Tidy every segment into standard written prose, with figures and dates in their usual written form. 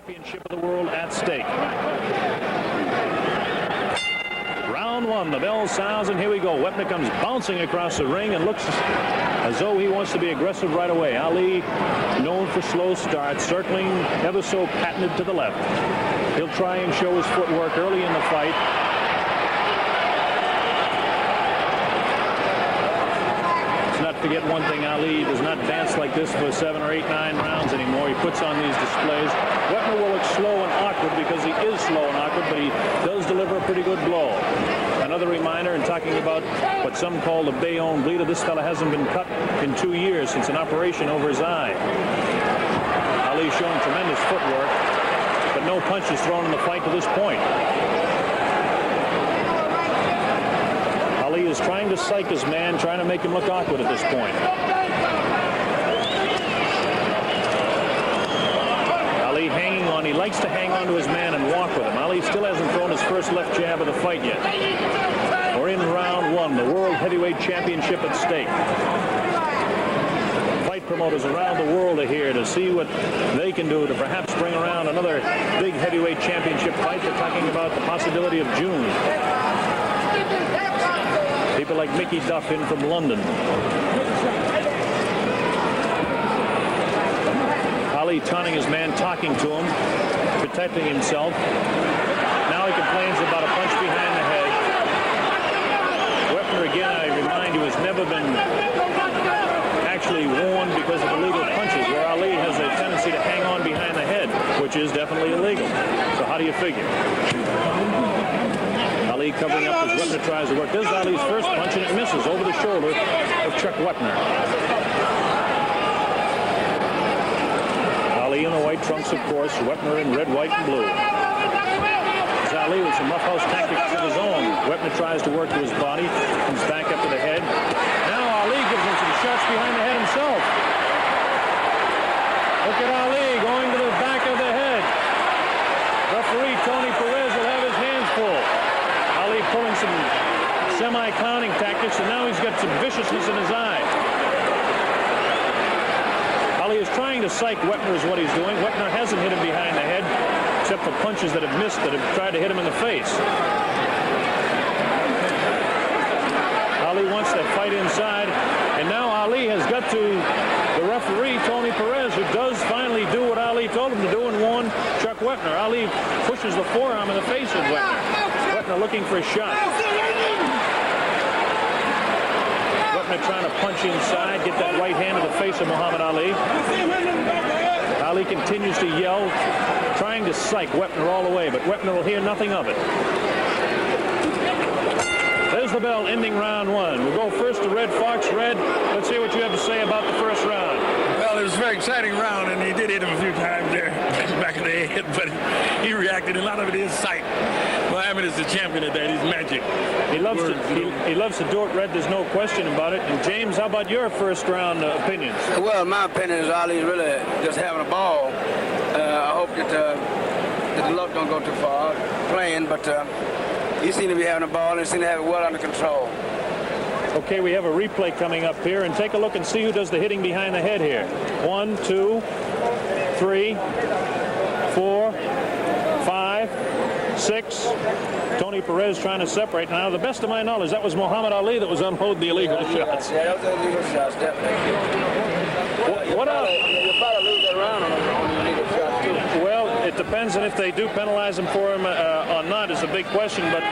Championship of the world at stake. Round one, the bell sounds, and here we go. Wepner comes bouncing across the ring and looks as though he wants to be aggressive right away. Ali, known for slow starts, circling ever so patented to the left. He'll try and show his footwork early in the fight. Forget one thing, Ali does not dance like this for 7 or 8, 9 rounds anymore. He puts on these displays. Wepner will look slow and awkward because he is slow and awkward, but he does deliver a pretty good blow. Another reminder, in talking about what some call the Bayonne bleeder, this fella hasn't been cut in 2 years since an operation over his eye. Ali's shown tremendous footwork, but no punches thrown in the fight to this point. Ali is trying to psych his man, trying to make him look awkward at this point. Ali hanging on. He likes to hang on to his man and walk with him. Ali still hasn't thrown his first left jab of the fight yet. We're in round one, the World Heavyweight Championship at stake. Fight promoters around the world are here to see what they can do to perhaps bring around another big heavyweight championship fight. They're talking about the possibility of June. People like Mickey Duff in from London. Ali taunting his man, talking to him, protecting himself. Now he complains about a punch behind the head. Wepner, again, I remind you, has never been actually warned because of illegal punches, where Ali has a tendency to hang on behind the head, which is definitely illegal. So how do you figure? Ali covering up as Wepner tries to work. This is Ali's first punch, and it misses over the shoulder of Chuck Wepner. Ali in the white trunks, of course. Wepner in red, white, and blue. It's Ali with some roughhouse tactics of his own. Wepner tries to work to his body, comes back up to the head. Now Ali gives him some shots behind the head himself. Look at Ali going to the back of the head. Referee Tony Perez will have his hands full. Ali pulling some semi-clowning tactics, and now he's got some viciousness in his eye. Ali is trying to psych Wepner is what he's doing. Wepner hasn't hit him behind the head, except for punches that have missed, that have tried to hit him in the face. Ali wants to fight inside, and now Ali has got to the referee, Tony Perez, who does finally do what Ali told him to do and warn Chuck Wepner. Ali pushes the forearm in the face of Wepner. Wepner looking for a shot. Wepner trying to punch inside, get that right hand to the face of Muhammad Ali. Ali continues to yell, trying to psych Wepner all the way, but Wepner will hear nothing of it. There's the bell, ending round one. We'll go first to Red Fox. Red, let's hear what you have to say about the first round. Well, it was a very exciting round, and he did hit him a few times there, back in the head, but he reacted. A lot of it is sight. Muhammad is the champion of that. He's magic. He loves to do it, Red. There's no question about it. And James, how about your first round opinions? Well, my opinion is Ali's really just having a ball. I hope that the luck don't go too far playing, but he seemed to be having a ball and seemed to have it well under control. Okay, we have a replay coming up here, and take a look and see who does the hitting behind the head here. 1, 2, 3, 4, 5, 6. Tony Perez trying to separate. Now, to the best of my knowledge, that was Muhammad Ali that was unloading the illegal shots. Yeah, that was illegal shots, definitely. What else? You'll probably lose that round on the illegal shots, too. Well, it depends on if they do penalize him for him or not is a big question, but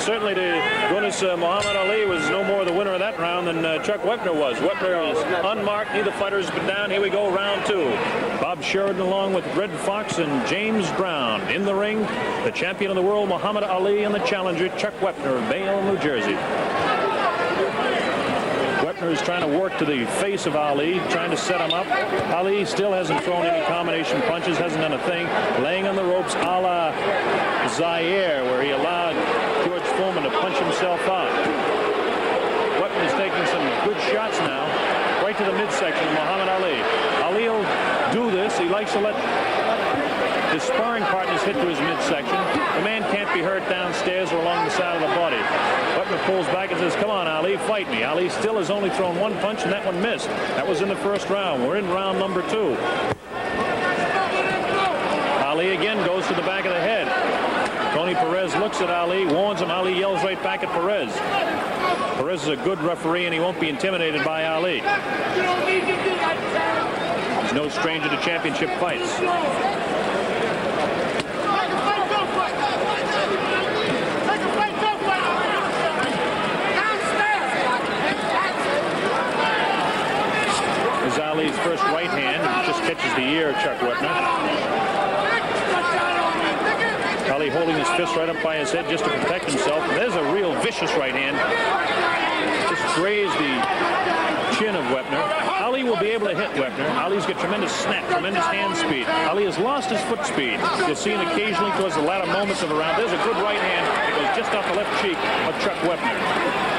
certainly to goodness, Muhammad Ali was no more the winner of that round than Chuck Wepner was. Wepner is unmarked. Neither fighter has been down. Here we go, round two. Bob Sheridan along with Red Fox and James Brown. In the ring, the champion of the world, Muhammad Ali, and the challenger, Chuck Wepner of Bayonne, New Jersey. Wepner is trying to work to the face of Ali, trying to set him up. Ali still hasn't thrown any combination punches, hasn't done a thing. Laying on the ropes a la Zaire, where he allowed George Foreman to punch himself out. Wepner is taking some good shots now, right to the midsection of Muhammad Ali. Ali will do this. He likes to let his sparring partners hit to his midsection. The man can't be hurt downstairs or along the side of the body. Wepner pulls back and says, come on, Ali, fight me. Ali still has only thrown one punch, and that one missed. That was in the first round. We're in round number two. Ali again. to the back of the head. Tony Perez looks at Ali, warns him. Ali yells right back at Perez. Perez is a good referee, and he won't be intimidated by Ali. He's no stranger to championship fights. Is Ali's first right hand. It just catches the ear of Chuck Wepner. Ali holding his fist right up by his head just to protect himself. There's a real vicious right hand. Just grazed the chin of Wepner. Ali will be able to hit Wepner. Ali's got tremendous snap, tremendous hand speed. Ali has lost his foot speed. You'll see him occasionally towards the latter moments of the round. There's a good right hand that goes just off the left cheek of Chuck Wepner.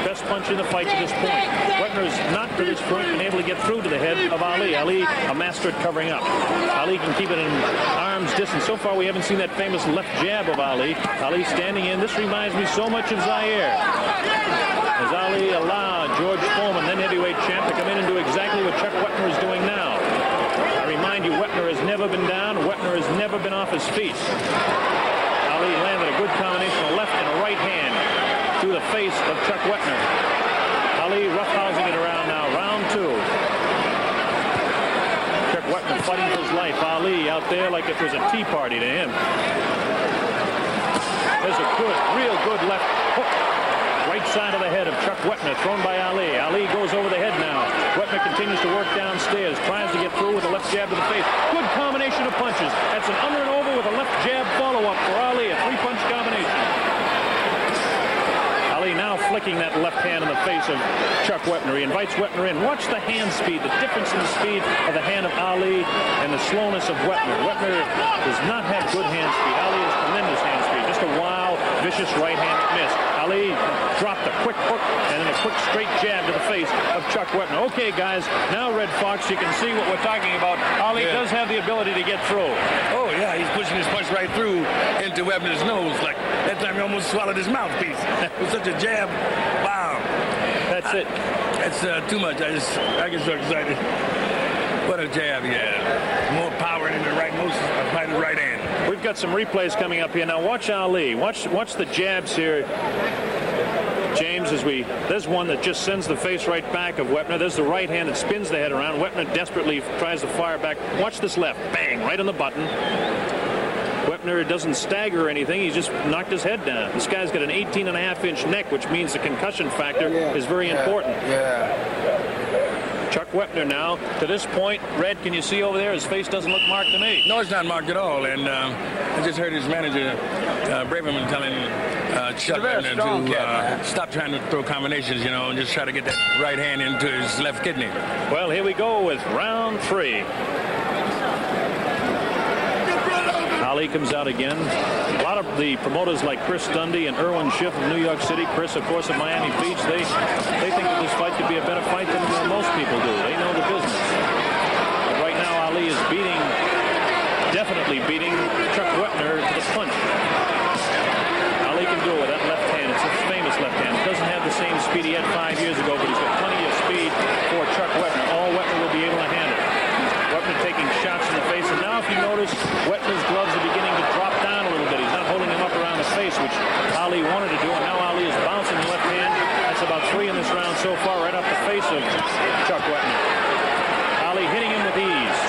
Best punch in the fight to this point. Wepner has not to this point been able to get through to the head of Ali. Ali, a master at covering up. Ali can keep it in arm's distance. So far, we haven't seen that famous left jab of Ali. Ali standing in. This reminds me so much of Zaire. As Ali allowed George Foreman, then heavyweight champ, to come in and do exactly what Chuck Wepner is doing now. I remind you, Wepner has never been down. Wepner has never been off his feet. Ali landed a good combination of left and a right hand to the face of Chuck Wepner. Ali roughhousing it around now. Round two. Chuck Wepner fighting for his life. Ali out there like it was a tea party to him. There's a good, real good left hook. Right side of the head of Chuck Wepner, thrown by Ali. Ali goes over the head now. Wepner continues to work downstairs, tries to get through with a left jab to the face. Good combination of punches. That's an under and over with a left jab follow-up for Ali, a three-punch combination. Ali now flicking that left hand in the face of Chuck Wepner. He invites Wepner in. Watch the hand speed, the difference in the speed of the hand of Ali and the slowness of Wepner. Wepner does not have good hand speed. Ali has tremendous hand speed. Just a wild, vicious right hand miss. Ali dropped a quick hook and then a quick straight jab to the face of Chuck Wepner. Okay, guys, now Red Fox, you can see what we're talking about. Ali does have the ability to get through. Oh, yeah, he's pushing his punch right through into Webner's nose. Like that time he almost swallowed his mouthpiece. With such a jab. Wow. That's it. That's too much. I get so excited. What a jab he had. More power in the right hand. We've got some replays coming up here. Now watch Ali. Watch the jabs here. James, there's one that just sends the face right back of Wepner. There's the right hand that spins the head around. Wepner desperately tries to fire back. Watch this left. Bang, right on the button. Wepner doesn't stagger or anything. He's just knocked his head down. This guy's got an 18.5-inch neck, which means the concussion factor is very important. Chuck Wepner now, to this point, Red, can you see over there? His face doesn't look marked to me. No, it's not marked at all. And I just heard his manager, Braverman, telling Chuck Wepner to stop trying to throw combinations, and just try to get that right hand into his left kidney. Well, here we go with round three. Ali comes out again. A lot of the promoters like Chris Dundee and Irwin Schiff of New York City, Chris, of course, of Miami Beach, they think that this fight could be a better fight than most people do. They know the business. But right now, Ali is definitely beating Chuck Wepner to the punch. Ali can do it with that left hand. It's a famous left hand. It doesn't have the same speed he had 5 years ago, but he's got plenty of speed for Chuck Wepner. All Wepner will be able to handle. Wepner taking shots in the face, and now if you notice, Wepner's gloves are beginning to drop down a little bit. He's not holding him up around the face, which Ali wanted to do, and now Ali is bouncing the left hand. That's about three in this round so far, right off the face of Chuck Wepner. Ali hitting him with ease.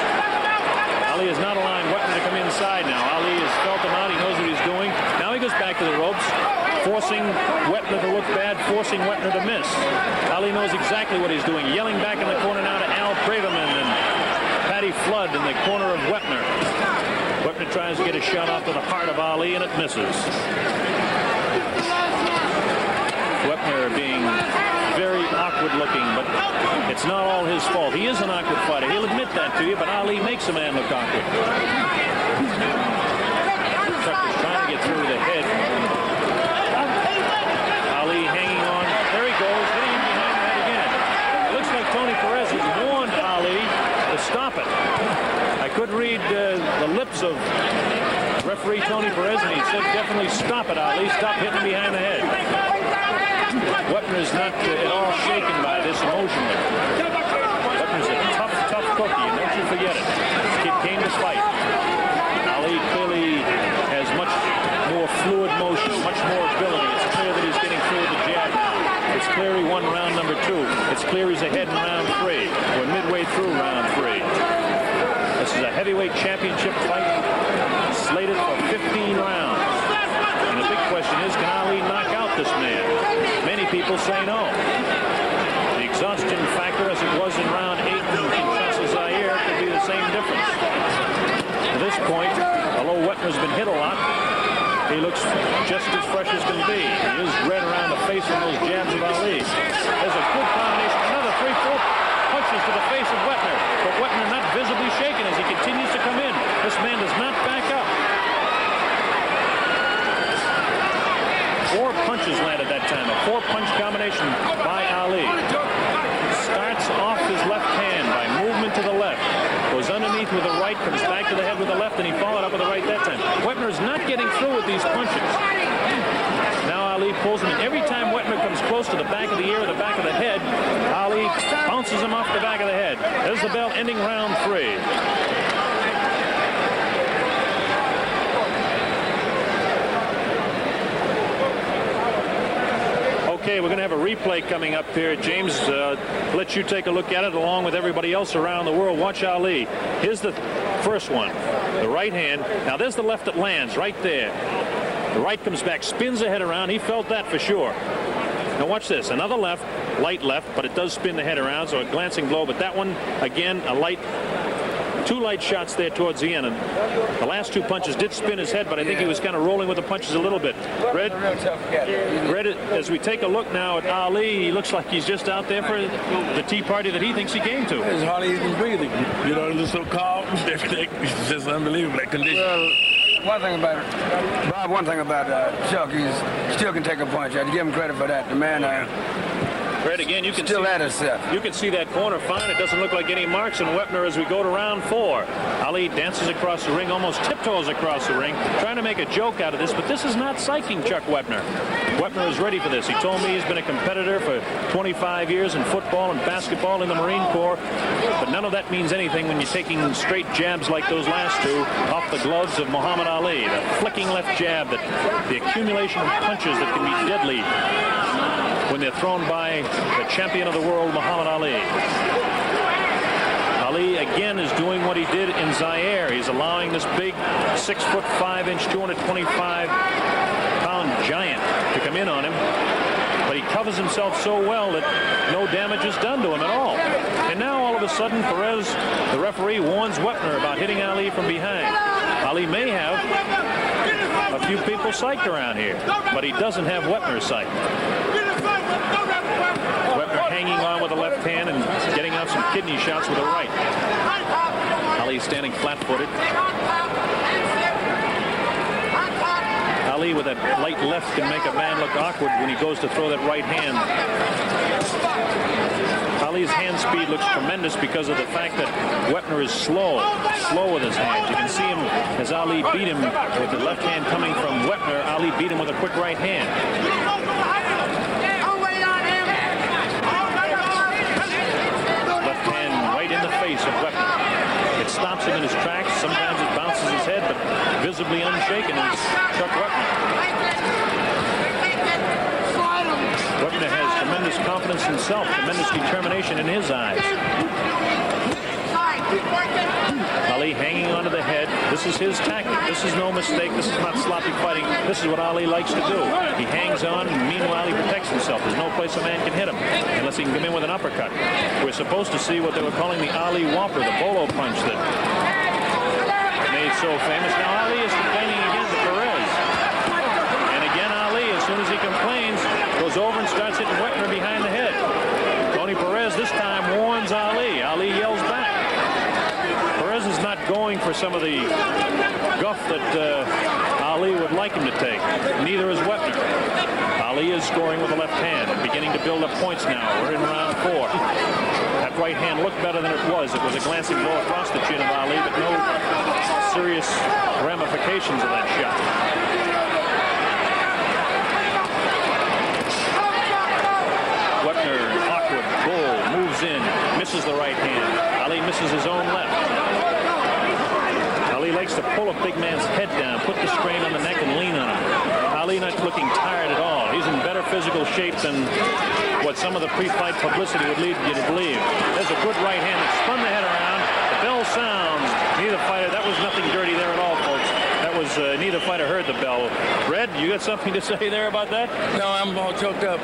Ali is not allowing Wepner to come inside now. Ali has felt him out. He knows what he's doing. Now he goes back to the ropes, forcing Wepner to look bad, forcing Wepner to miss. Ali knows exactly what he's doing. Yelling back in the corner now to Al Braverman and Patty Flood in the corner of Wepner. Wepner tries to get a shot off to the heart of Ali, and it misses. Wepner being very awkward looking, but it's not all his fault. He is an awkward fighter. He'll admit that to you, but Ali makes a man look awkward. Chuck is trying to get through the head. Ali hanging on. There he goes, hitting him behind the head again. It looks like Tony Perez has warned Ali to stop it. I could read the lips of referee Tony Perez, and he said, definitely stop it, Ali. Stop hitting him behind the head. Wepner is not at all shaken by this emotionally. Wepner's a tough cookie, and don't you forget it. This kid came to fight. Ali clearly has championship fight slated for 15 rounds. And the big question is, can Ali knock out this man? Many people say no. The exhaustion factor, as it was in round 8 in Kinshasa, Zaire, could be the same difference. At this point, although Wepner's been hit a lot, he looks just as fresh as can be. He is red around the face from those jabs of Ali. There's a good combination. Another 3-4 punches to the face of Wepner. But Wepner not visibly shaken as he continues to come in. This man does not back up. 4 punches landed that time. A 4-punch combination by Ali. Starts off his left hand by movement to the left. Goes underneath with the right, comes back to the head with the left, and he followed up with the right that time. Wepner's not getting through with these punches. Now Ali pulls him in. Every time Wepner comes close to the back of the ear or the back of the head, Ali bounces him off the back of the head. There's the bell ending round 3. Okay, we're going to have a replay coming up here. James, let you take a look at it along with everybody else around the world. Watch Ali. Here's the first one, the right hand. Now there's the left that lands right there. The right comes back, spins the head around. He felt that for sure. Now watch this. Another left, light left, but it does spin the head around, so a glancing blow. But that one, again, a light. 2 light shots there towards the end. And the last 2 punches did spin his head, but I think he was kind of rolling with the punches a little bit. Red, as we take a look now at Ali, he looks like he's just out there for the tea party that he thinks he came to. It's hardly even breathing. You know, it's so calm. Everything. It's just unbelievable, that condition. Well, one thing about Bob, Chuck, he still can take a punch. I'd give him credit for that. The man Fred, again, you can still at himself. You can see that corner fine. It doesn't look like any marks on Wepner as we go to round 4. Ali dances across the ring, almost tiptoes across the ring, trying to make a joke out of this, but this is not psyching Chuck Wepner. Wepner is ready for this. He told me he's been a competitor for 25 years in football and basketball in the Marine Corps, but none of that means anything when you're taking straight jabs like those last 2 off the gloves of Muhammad Ali. The flicking left jab, the accumulation of punches that can be deadly when they're thrown by the champion of the world, Muhammad Ali. Ali, again, is doing what he did in Zaire. He's allowing this big 6'5", 225-pound giant to come in on him. But he covers himself so well that no damage is done to him at all. And now, all of a sudden, Perez, the referee, warns Wepner about hitting Ali from behind. Ali may have a few people psyched around here, but he doesn't have Wepner psyched. Wepner hanging on with the left hand and getting out some kidney shots with the right. Ali standing flat-footed. Ali with that light left can make a man look awkward when he goes to throw that right hand. Ali's hand speed looks tremendous because of the fact that Wepner is slow with his hands. You can see him as Ali beat him with the left hand coming from Wepner. Ali beat him with a quick right hand. Left hand right in the face of Wepner. It stops him in his tracks. Sometimes it bounces his head, but visibly unshaken is Chuck Wepner. Wepner has tremendous confidence in himself, tremendous determination in his eyes. Ali hanging onto the head. This is his tactic. This is no mistake. This is not sloppy fighting. This is what Ali likes to do. He hangs on, and meanwhile he protects himself. There's no place a man can hit him unless he can come in with an uppercut. We're supposed to see what they were calling the Ali Whopper, the bolo punch that made so famous. Now Ali is complaining again to Perez. And again Ali, as soon as he complains, goes over and starts hitting Wepner behind the head. Tony Perez this time warns Ali. Ali yells back. Perez is not going for some of the guff that Ali would like him to take. Neither is Wepner. Ali is scoring with the left hand and beginning to build up points now. We're in round 4. That right hand looked better than it was. It was a glancing blow across the chin of Ali, but no serious ramifications of that shot. Wepner, awkward, bull, moves in, misses the right hand. Ali misses his own left. Ali likes to pull a big man's head down, put the strain on the neck and lean on him. Ali not looking tired at all. He's in better physical shape than what some of the pre-fight publicity would lead you to believe. There's a good right hand that spun the head around. The bell sounds. Neither fighter, that was nothing dirty there at all, folks. That was, neither fighter heard the bell. Red, you got something to say there about that? No, I'm all choked up.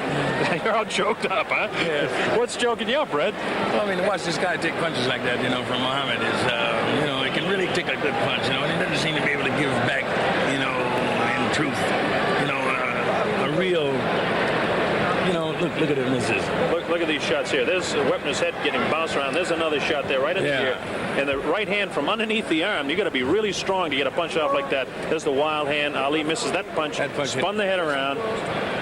You're all choked up, huh? Yes. What's choking you up, Red? Well, I mean, to watch this guy take punches like that, from Muhammad is, he can really take a good punch, and he doesn't seem to be able to give back, in truth, a real, look at it, misses. Look at these shots here. There's Wepner's head getting bounced around. There's another shot there right in the ear. And the right hand from underneath the arm, you got to be really strong to get a punch off like that. There's the wild hand. Ali misses that punch, spun the head around.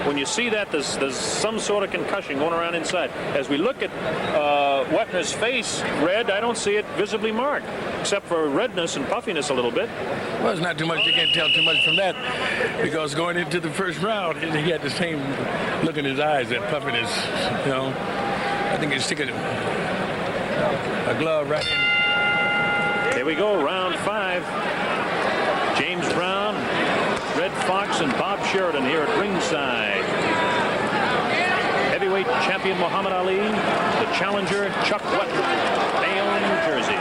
When you see that, there's some sort of concussion going around inside. As we look at Wepner's face, Red, I don't see it visibly marked, except for redness and puffiness a little bit. Well, it's not too much. You can't tell too much from that, because going into the first round, he had the same look in his eyes, that puffiness. I think he stick a glove right in. Here we go, round 5. James Brown, Red Fox, and Bob Sheridan here at ringside. Heavyweight champion Muhammad Ali, the challenger Chuck Wepner, Bayonne, New Jersey.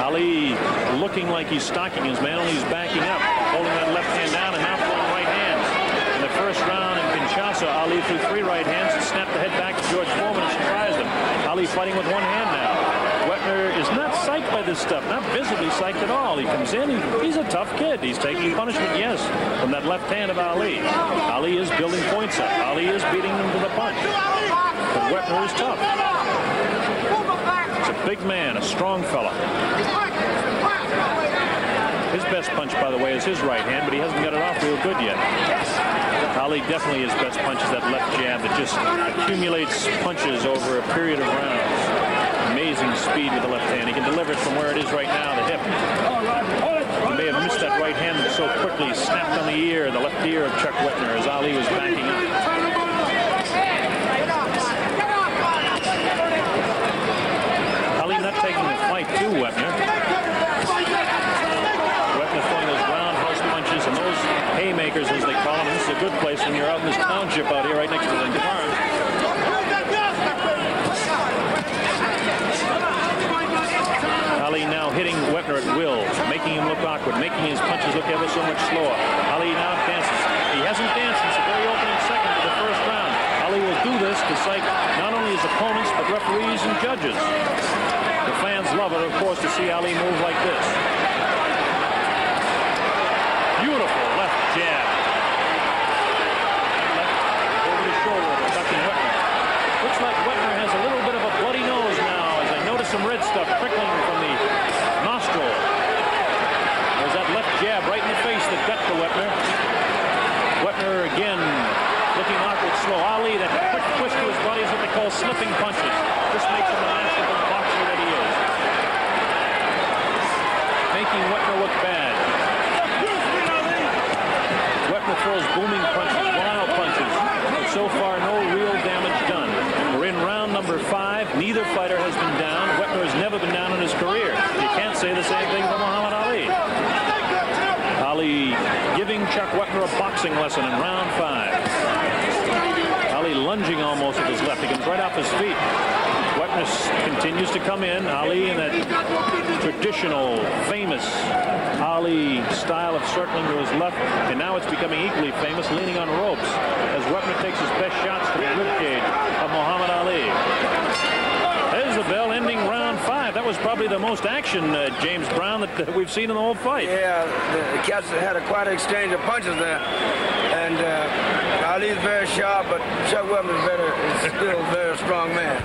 Ali looking like he's stalking his man, only he's backing up, holding that left hand down and now throwing right hands. In the first round in Kinshasa, Ali threw 3 right hands and snapped the head back to George Foreman and surprised him. Ali fighting with one hand now. Wepner is not psyched by this stuff, not visibly psyched at all. He comes in, he's a tough kid. He's taking punishment, yes, from that left hand of Ali. Ali is building points up. Ali is beating him to the punch. But Wepner is tough. He's a big man, a strong fella. His best punch, by the way, is his right hand, but he hasn't got it off real good yet. Ali definitely his best punch is that left jab that just accumulates punches over a period of rounds. Amazing speed with the left hand. He can deliver it from where it is right now, the hip. He may have missed that right hand so quickly, snapped on the ear, the left ear of Chuck Wepner as Ali was backing up. Ali not taking the fight to Wepner. Wepner throwing those roundhouse punches and those haymakers, as they call them. This is a good place when you're out in this township out here right next to the farm. Ali now hitting Wepner at will, making him look awkward, making his punches look ever so much slower. Ali now dances. He hasn't danced since the very opening second of the first round. Ali will do this to psych not only his opponents, but referees and judges. The fans love it, of course, to see Ali move like this. Beautiful left jab. Left over the shoulder of attacking Wepner. Looks like Wepner has a little bit of a bloody nose now, as I notice some red stuff trickling from the nostril. There's that left jab right in the face that got to Wepner. Wepner again looking awkward, slow. Ali, that quick twist to his body is what they call slipping punches. This makes him a masterful boxer that he is. Making Wepner look bad. Wepner throws booming punches, wild punches. But so far, no real damage done. We're in round number 5. Neither fighter has been down. Wepner has never been down in his career. You can't say the same thing for Muhammad Ali. Ali giving Chuck Wepner a boxing lesson in round 5. Ali lunging almost with his left. He comes right off his feet. Wepner continues to come in. Ali in that traditional, famous Ali style of circling to his left. And now it's becoming equally famous, leaning on ropes, as Wepner takes his best shots to the ribcage of Muhammad Ali. There's the bell ending round 5. That was probably the most action, James Brown, that we've seen in the whole fight. Yeah, the cats had quite an exchange of punches there. And Ali's very sharp, but Chuck Wepner is still a very strong man.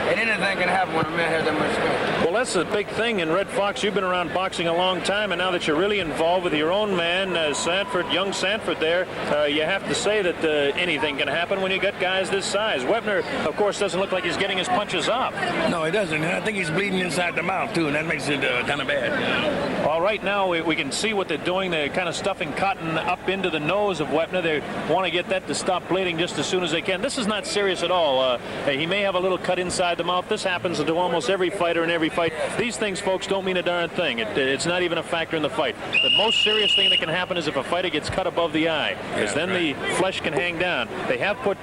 And anything can happen when a man has that much strength. Well, that's a big thing. And Red Fox, you've been around boxing a long time, and now that you're really involved with your own man, Sanford, young Sanford there, you have to say that anything can happen when you get guys this size. Wepner, of course, doesn't look like he's getting his punches off. No, he doesn't. And I think he's bleeding inside the mouth, too, and that makes it kind of bad. Well, right now, we can see what they're doing. They're kind of stuffing cotton up into the nose of Wepner. They want to get that to stop bleeding just as soon as they can. This is not serious at all. He may have a little cut inside inside the mouth. This happens to almost every fighter in every fight. These things, folks, don't mean a darn thing. It's not even a factor in the fight. The most serious thing that can happen is if a fighter gets cut above the eye, because then the flesh can hang down. They have put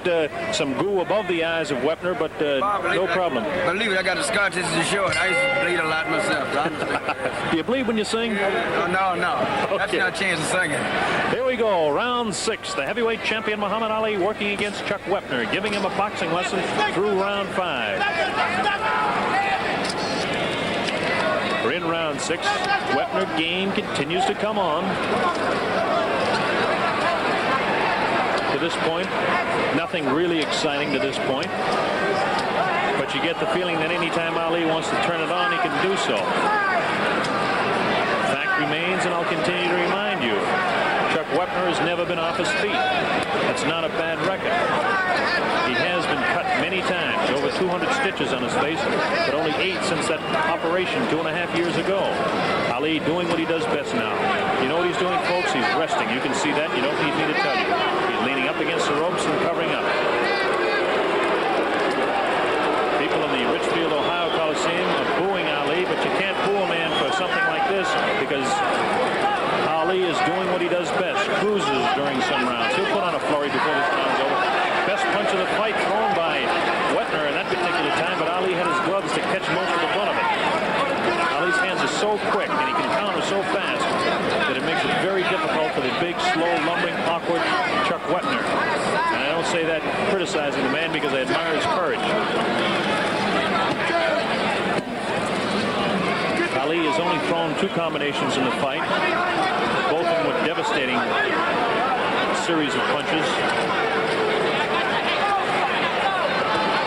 some goo above the eyes of Wepner, but no problem. Believe it, I got the scar tissue to show it. I used to bleed a lot myself. So I understand. Do you bleed when you sing? No. That's Okay. not a chance of singing. Here we go, round 6. The heavyweight champion Muhammad Ali working against Chuck Wepner, giving him a boxing lesson through round 5. We're in round 6. Wepner game continues to come on. To this point, nothing really exciting to this point. But you get the feeling that anytime Ali wants to turn it on, he can do so. Fact remains, and I'll continue to remind you, Chuck Wepner has never been off his feet. That's not a bad record. He has been cut many times, over 200 stitches on his face, but only 8 since that operation 2.5 years ago. Ali doing what he does best now. You know what he's doing, folks? He's resting. You can see that. You don't need me to tell you. He's leaning up against the ropes and covering up. People in the Richfield, Ohio Coliseum are booing Ali, but you can't boo a man for something like this because Ali is doing what he does best. Cruises during some rounds. He'll put on a flurry before this round's over. Best punch of the fight thrown by Wepner in that particular time, but Ali had his gloves to catch most of the brunt of it. Ali's hands are so quick and he can counter so fast that it makes it very difficult for the big, slow, lumbering, awkward Chuck Wepner. And I don't say that criticizing the man because I admire his courage. Ali has only thrown 2 combinations in the fight. Both of them with devastating series of punches.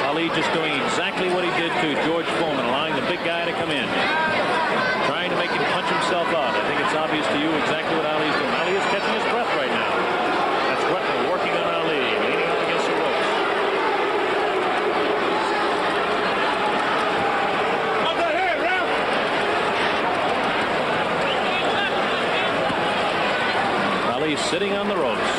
Ali just doing exactly what he did to George Foreman, allowing the big guy to come in. Trying to make him punch himself out. I think it's obvious to you exactly what Ali's doing. Ali is catching his breath right now. That's Wepner working on Ali, leaning up against the ropes. Ali sitting on the ropes.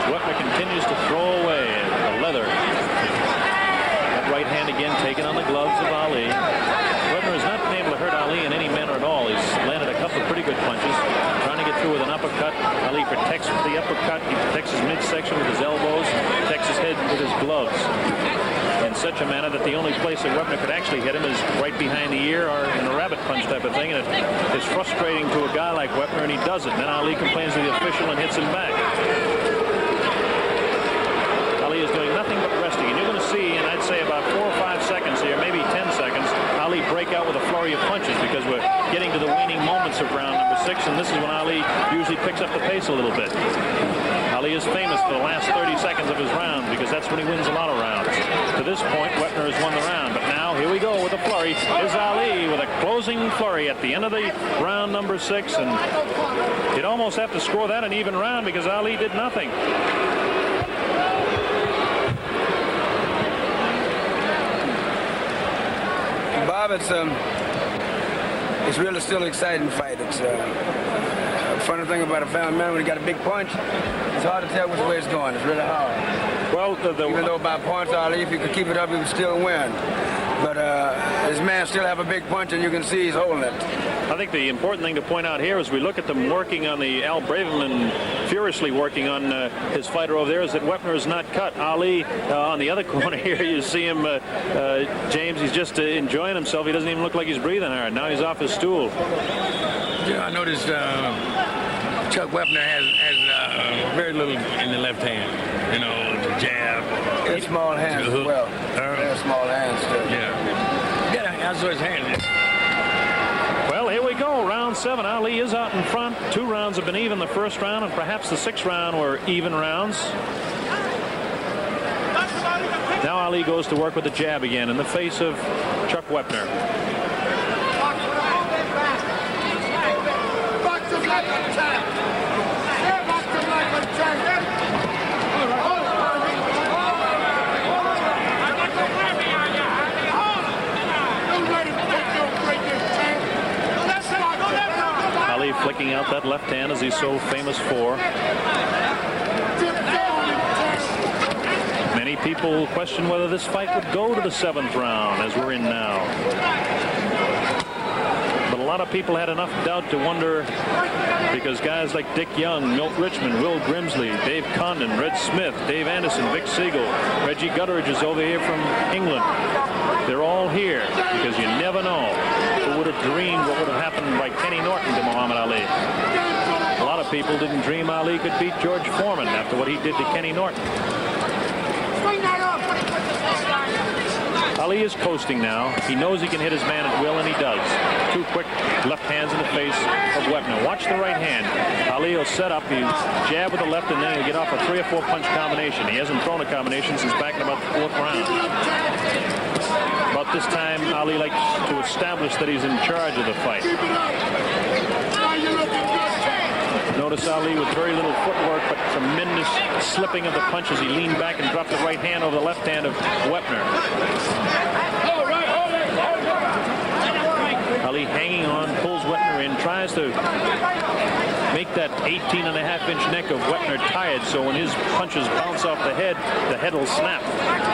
Wepner continues to throw away the leather. That right hand again taken on the gloves of Ali. Wepner has not been able to hurt Ali in any manner at all. He's landed a couple of pretty good punches. Trying to get through with an uppercut. Ali protects the uppercut. He protects his midsection with his elbows. Protects his head with his gloves. In such a manner that the only place that Wepner could actually hit him is right behind the ear or in a rabbit punch type of thing. And it is frustrating to a guy like Wepner, and he does it. And then Ali complains to the official and hits him back. Ali is doing nothing but resting. And you're going to see, and I'd say about 4 or 5 seconds here, maybe 10 seconds, Ali break out with a flurry of punches because we're getting to the waning moments of round number 6, and this is when Ali usually picks up the pace a little bit. Ali is famous for the last 30 seconds of his rounds because that's when he wins a lot of rounds. To this point, Wepner has won the round, but now here we go with a flurry. Here's Ali with a closing flurry at the end of the round number 6, and you'd almost have to score that an even round because Ali did nothing. Bob, it's really still an exciting fight. It's the funny thing about a family man, when he got a big punch, it's hard to tell which way it's going. It's really hard. Well, even though by points, Ali, if he could keep it up, he would still win. But this man still have a big punch, and you can see he's holding it. I think the important thing to point out here as we look at them working on the Al Braverman, furiously working on his fighter over there, is that Wepner is not cut. Ali on the other corner here, you see him, James, he's just enjoying himself. He doesn't even look like he's breathing hard. Now he's off his stool. Yeah, I noticed Chuck Wepner has very little in the left hand. You know, the jab. It's small hands as well. Very small hands too. Yeah, I saw his hand. Well, here we go. Round 7. Ali is out in front. 2 rounds have been even. The first round and perhaps the 6th round were even rounds. Now Ali goes to work with the jab again in the face of Chuck Wepner. Ali flicking out that left hand as he's so famous for. Many people question whether this fight would go to the 7th round, as we're in now. But a lot of people had enough doubt to wonder, because guys like Dick Young, Milt Richmond, Will Grimsley, Dave Condon, Red Smith, Dave Anderson, Vic Siegel, Reggie Gutteridge is over here from England. They're all here because you never know. Who would have dreamed what would have happened by Kenny Norton to Muhammad Ali? A lot of people didn't dream Ali could beat George Foreman after what he did to Kenny Norton. Ali is coasting now. He knows he can hit his man at will, and he does. 2 quick left hands in the face of Wepner. Watch the right hand. Ali will set up. He'll jab with the left, and then he'll get off a 3 or 4 punch combination. He hasn't thrown a combination since back in about the 4th round. About this time, Ali likes to establish that he's in charge of the fight. Notice Ali with very little footwork, but tremendous slipping of the punches. He leaned back and dropped the right hand over the left hand of Wepner. Ali hanging on, pulls Wepner in, tries to make that 18.5-inch neck of Wepner tired, so when his punches bounce off the head will snap.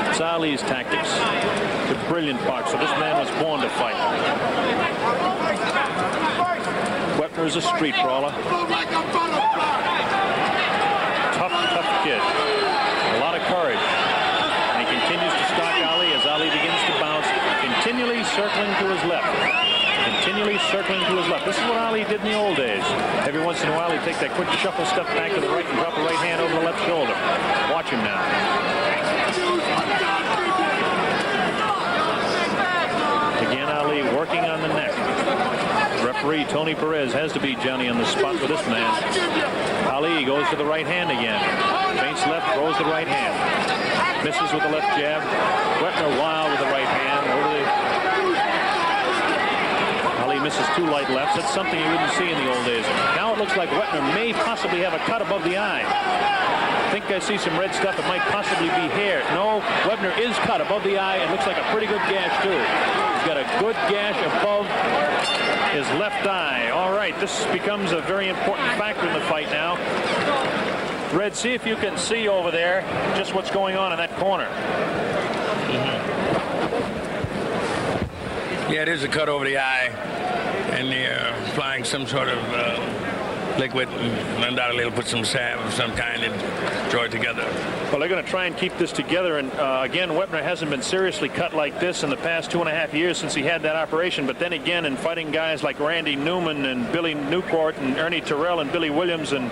It's Ali's tactics. It's a brilliant boxer. This man was born to fight. Wepner is a street brawler. Tough kid. A lot of courage. And he continues to stalk Ali as Ali begins to bounce, continually circling to his left. Continually circling to his left. This is what Ali did in the old days. Every once in a while, he'd take that quick shuffle step back to the right and drop the right hand over the left shoulder. Watch him now. Again, Ali working on the neck. Referee Tony Perez has to be Johnny on the spot for this man. Ali goes to the right hand again. Feints left, throws the right hand. Misses with the left jab. Wepner wild with the right hand. Ali misses 2 light lefts. That's something you wouldn't see in the old days. Now it looks like Wepner may possibly have a cut above the eye. I think I see some red stuff. It might possibly be hair. No, Wepner is cut above the eye. It looks like a pretty good gash, too. He's got a good gash above his left eye. All right, this becomes a very important factor in the fight now. Red, see if you can see over there just what's going on in that corner. Yeah, it is a cut over the eye, and they're applying some sort of liquid, and undoubtedly it'll put some salve of some kind and draw it together. Well, they're going to try and keep this together, and again, Wepner hasn't been seriously cut like this in the past 2.5 years since he had that operation, but then again, in fighting guys like Randy Newman and Billy Newport and Ernie Terrell and Billy Williams and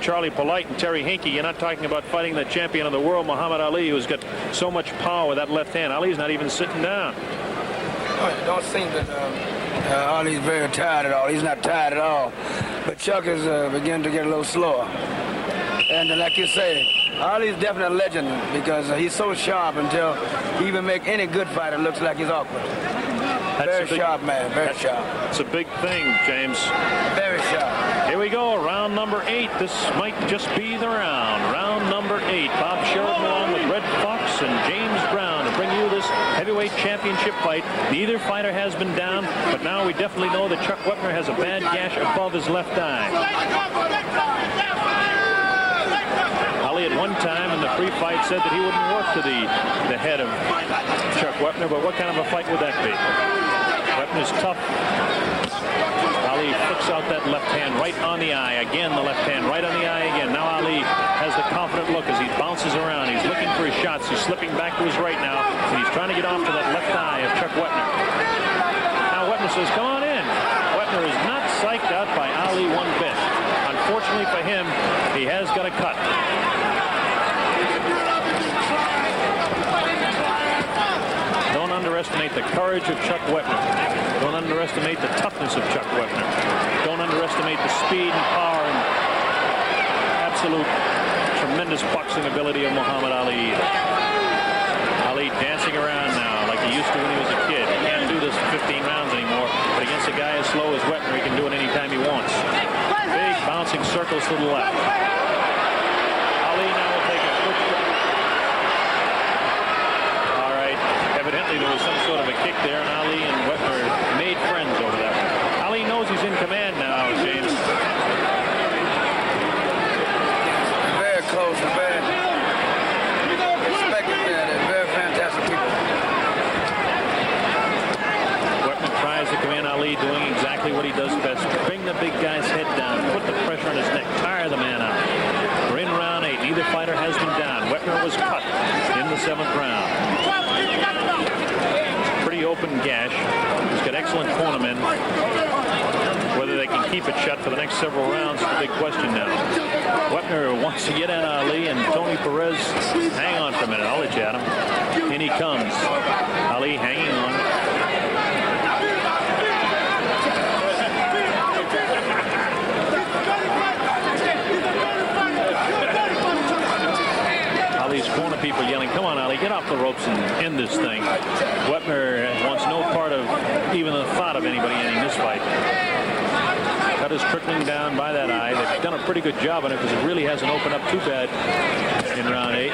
Charlie Polite and Terry Hinkey, you're not talking about fighting the champion of the world, Muhammad Ali, who's got so much power with that left hand. Ali's not even sitting down. It don't seem that Ali's very tired at all. He's not tired at all. But Chuck is beginning to get a little slower. And like you say, Ali's definitely a legend because he's so sharp until he even make any good fighter looks like he's awkward. Very sharp man, very sharp. It's a big thing, James. Very sharp. Here we go, round number 8. This might just be the round. Round number 8. Bob Sheridan along with Red Fox and James Brown to bring you this heavyweight championship fight. Neither fighter has been down, but now we definitely know that Chuck Wepner has a bad gash above his left eye. Ali at one time in the pre-fight said that he wouldn't work to the head of Chuck Wepner, but what kind of a fight would that be? Wepner's tough. Ali flicks out that left hand right on the eye. Again, the left hand right on the eye again. Now Ali has the confident look as he bounces around. He's looking for his shots. He's slipping back to his right now, and he's trying to get off to that left eye of Chuck Wepner. Now Wepner says, come on in. Wepner is not psyched out by Ali one bit. Unfortunately for him, he has got a cut. Don't underestimate the courage of Chuck Wepner. Don't underestimate the toughness of Chuck Wepner. Don't underestimate the speed and power and absolute tremendous boxing ability of Muhammad Ali. Ali dancing around now like he used to when he was a kid. He can't do this for 15 rounds anymore, but against a guy as slow as Wepner, he can do it anytime he wants. Big bouncing circles to the left. Ali now will take a quick shot. All right. Evidently there was some sort of a kick there, and Ali and Wepner made friends over that. Ali knows he's in command now, James. Very close and very respect Ali does best. Bring the big guy's head down, put the pressure on his neck, tire the man out. We're in round 8. Neither fighter has been down. Wepner was cut in the 7th round. Pretty open gash. He's got excellent cornermen. Whether they can keep it shut for the next several rounds is the big question now. Wepner wants to get at Ali, and Tony Perez, hang on for a minute. I'll let you at him. In he comes. Ali hanging on. Ali's corner people yelling, come on, Ali, get off the ropes and end this thing. Wepner wants no part of even the thought of anybody ending this fight. Cut is trickling down by that eye. They've done a pretty good job on it because it really hasn't opened up too bad in round 8.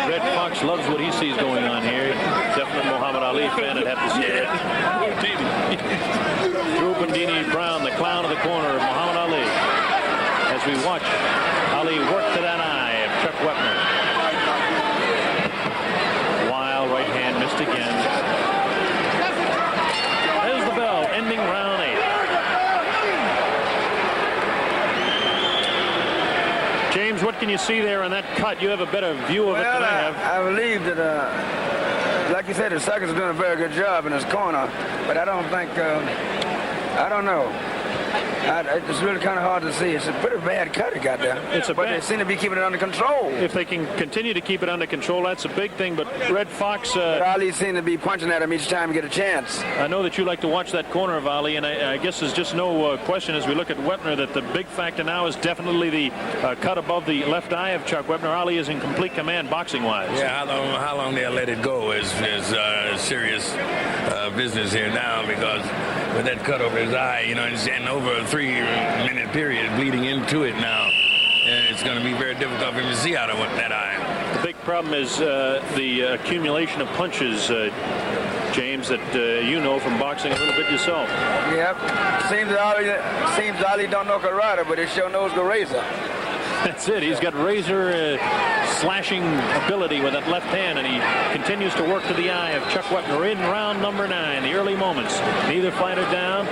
Red Fox loves what he sees going on here. Definitely Muhammad Ali fan would have to see it. Drew Bandini Brown, the clown of the corner of Muhammad Ali. As we watch Ali work to that eye of Chuck Wepner. Wild right hand missed again. There's the bell, ending round 8. James, what can you see there on that cut? You have a better view of it than I have. I believe that, like you said, the circus is doing a very good job in his corner, but I don't think, I don't know. It's really kind of hard to see. It's a pretty bad cut he got there. But they seem to be keeping it under control. If they can continue to keep it under control, that's a big thing. But Red Fox... but Ali seemed to be punching at him each time to get a chance. I know that you like to watch that corner of Ali, and I guess there's just no question as we look at Wepner that the big factor now is definitely the cut above the left eye of Chuck Wepner. Ali is in complete command boxing-wise. Yeah, how long they'll let it go is serious business here now, because with that cut over his eye, you know, and over a 3-minute period bleeding into it now, it's going to be very difficult for him to see out of that eye. The big problem is the accumulation of punches, James, that you know from boxing a little bit yourself. Yep. Seems Ali don't know karate, but he sure knows the razor. That's it. He's got razor slashing ability with that left hand, and he continues to work to the eye of Chuck Wepner in round number 9, the early moments. Neither fighter down.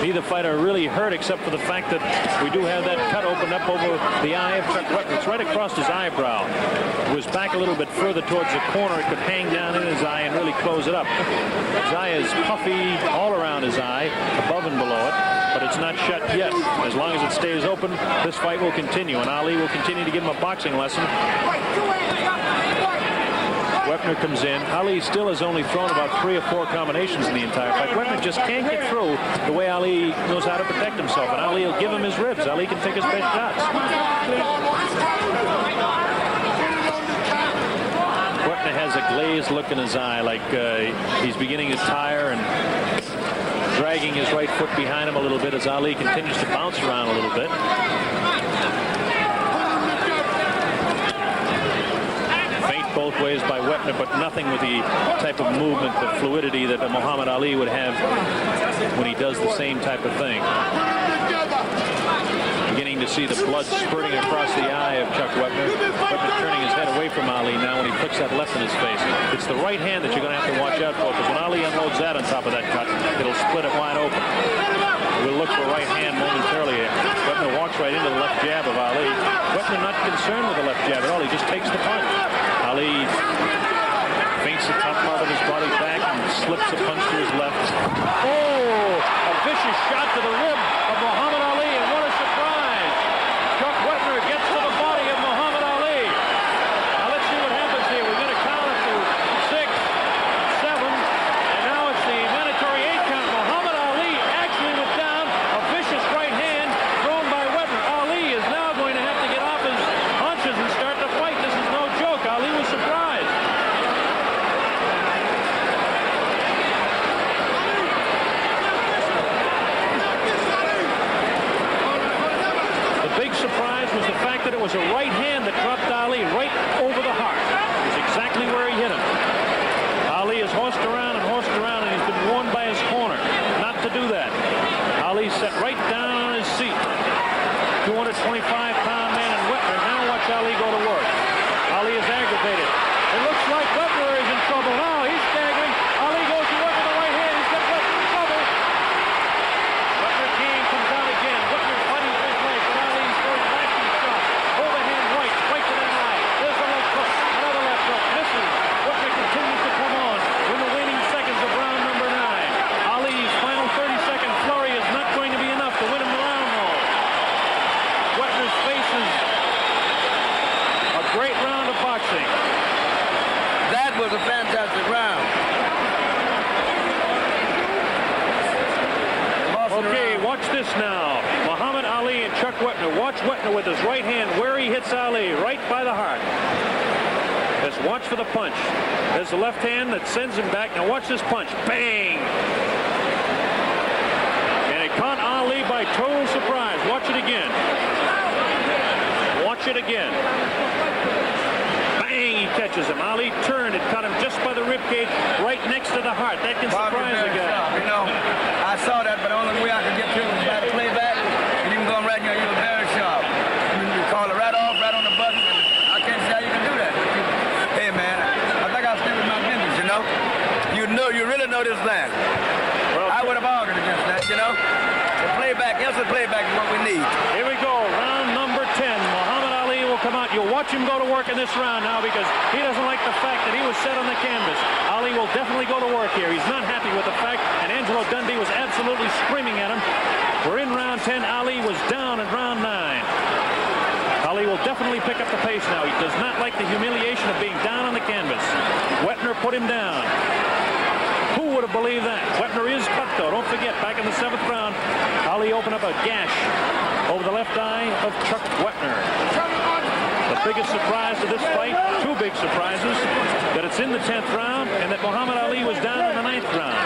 Neither fighter really hurt, except for the fact that we do have that cut opened up over the eye of Chuck Wepner. It's right across his eyebrow. It was back a little bit further towards the corner. It could hang down in his eye and really close it up. His eye is puffy all around his eye, above and below it, but it's not shut yet. As long as it stays open, this fight will continue, and Ali will continue to give him a boxing lesson. Wepner comes in. Ali still has only thrown about 3 or 4 combinations in the entire fight. Wepner just can't get through the way Ali knows how to protect himself, and Ali will give him his ribs. Ali can take his best shots. Wepner has a glazed look in his eye, like he's beginning to tire and dragging his right foot behind him a little bit as Ali continues to bounce around a little bit. Both ways by Wepner, but nothing with the type of movement, the fluidity that Muhammad Ali would have when he does the same type of thing. Beginning to see the blood spurting across the eye of Chuck Wepner. Wepner turning his head away from Ali now when he flicks that left in his face. It's the right hand that you're going to have to watch out for, because when Ali unloads that on top of that cut, it'll split it wide open. We'll look for right hand momentarily. Wepner walks right into the left jab of Ali. Wepner not concerned with the left jab at all. He just takes the punch. Ali feints the top part of his body back and slips a punch to his left. Oh, a vicious shot to the rib of Muhammad Ali, and what a surprise. Chuck Wepner gets to the body of Muhammad Ali. Now let's see what happens here. We're going to count it to 6, 7, and now it's the mandatory 8 count. Muhammad Ali actually went down. A vicious right hand thrown by Wepner. Ali is now going to have to get off his punches and start the fight. This is no joke. Ali was surprised. The big surprise was the fact that it was a right hand that dropped Ali right over the heart. It was exactly where he hit him. Ali has horsed around, and he's been warned by his corner not to do that. Ali sat right down on his seat. 225-pound man, and Wepner. Now watch Ali go to work. Ali is aggravated. It looks like Wepner is in trouble now. He's staggering. Ali goes to work with the right hand. He's got Okay, watch this now. Muhammad Ali and Chuck Wepner. Watch Wepner with his right hand where he hits Ali, right by the heart. Just watch for the punch. There's the left hand that sends him back. Now watch this punch. Bang! And it caught Ali by total surprise. Watch it again. Watch it again. Bang! He catches him. Ali turned. It caught him just by the rib cage, right next to the heart. That can surprise a guy. You know, I saw that, but the only way I could get to it was by the playback. And you can go right here. You were very sharp. You call it right off, right on the button. I can't see how you can do that. Hey, man, I think I'll stick with my business, you know? You really know this thing. Well, I would have argued against that, you know? The playback, instant playback is what we need. Here we go, round number 10. Muhammad Ali will come out. You'll watch him go to work in this round now because he doesn't like the fact that he was set on the canvas. Ali will definitely go to work here. He's not happy with the fact, and Angelo Dundee was absolutely screaming at him. We're in round 10. Ali was down in round 9. Ali will definitely pick up the pace now. He does not like the humiliation of being down on the canvas. Wepner put him down. Who would have believed that? Wepner is cut, though. Don't forget, back in the 7th round, Ali opened up a gash over the left eye of Chuck Wepner. The biggest surprise to this fight, two big surprises, that it's in the 10th round and that Muhammad Ali was down in the 9th round.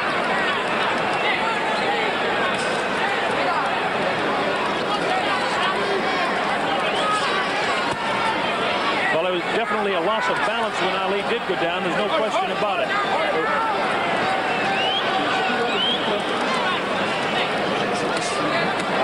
Well, it was definitely a loss of balance when Ali did go down. There's no question about it.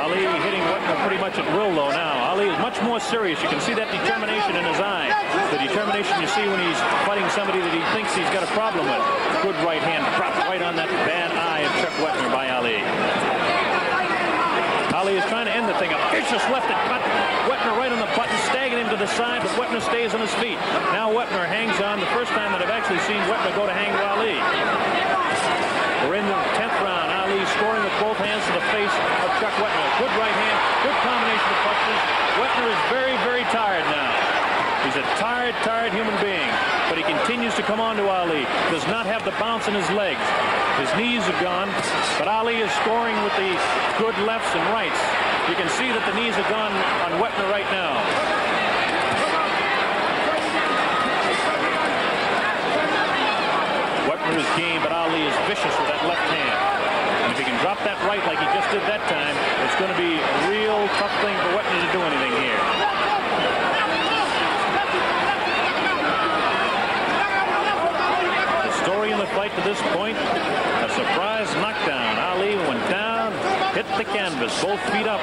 Ali hitting Wepner pretty much at will, though, now. Ali is much more serious. You can see that determination in his eye. The determination you see when he's fighting somebody that he thinks he's got a problem with. Good right hand dropped right on that bad eye of Chuck Wepner by Ali. Ali is trying to end the thing. A vicious left that cut Wepner right on the button, staggering him to the side, but Wepner stays on his feet. Now Wepner hangs on. The first time that I've actually seen Wepner go to hang with Ali. We're in the 10th round. Ali scoring with both hands to the face of Chuck Wepner. Good right hand, good combination of punches. Wepner is very, very tired now. He's a tired human being, but he continues to come on to Ali. Does not have the bounce in his legs. His knees are gone, but Ali is scoring with the good lefts and rights. You can see that the knees are gone on Wepner right now. Wepner is game, but Ali is vicious with that left hand. And if he can drop that right like he just did that time, it's going to be a real tough thing for Wepner to do anything here. The story in the fight to this point, a surprise knockdown. Ali went down, hit the canvas, both feet up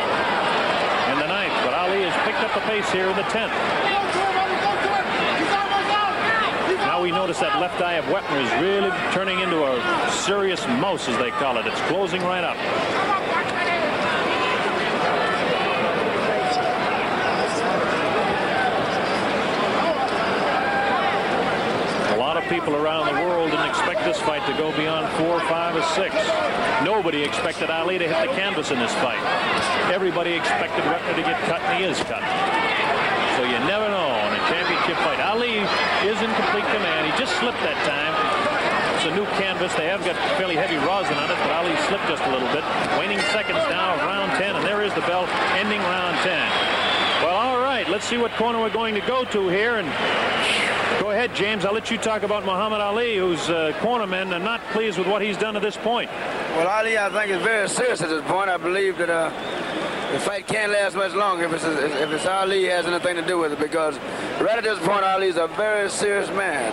in the 9th, but Ali has picked up the pace here in the 10th. Now we notice that left eye of Wepner is really turning into a serious mouse, as they call it. It's closing right up. A lot of people around the world didn't expect this fight to go beyond 4, 5, or 6. Nobody expected Ali to hit the canvas in this fight. Everybody expected Wepner to get cut, and he is cut. So you never know in a championship fight. Ali is in complete command. He just slipped that time. It's a new canvas. They have got fairly heavy rosin on it, but Ali slipped just a little bit. Waning seconds now of round 10, and there is the bell ending round 10. Well, all right. Let's see what corner we're going to go to here. And go ahead, James. I'll let you talk about Muhammad Ali, whose cornermen are not pleased with what he's done to this point. Well, Ali, I think, is very serious at this point. I believe that the fight can't last much longer if it's Ali has anything to do with it, because right at this point, Ali is a very serious man.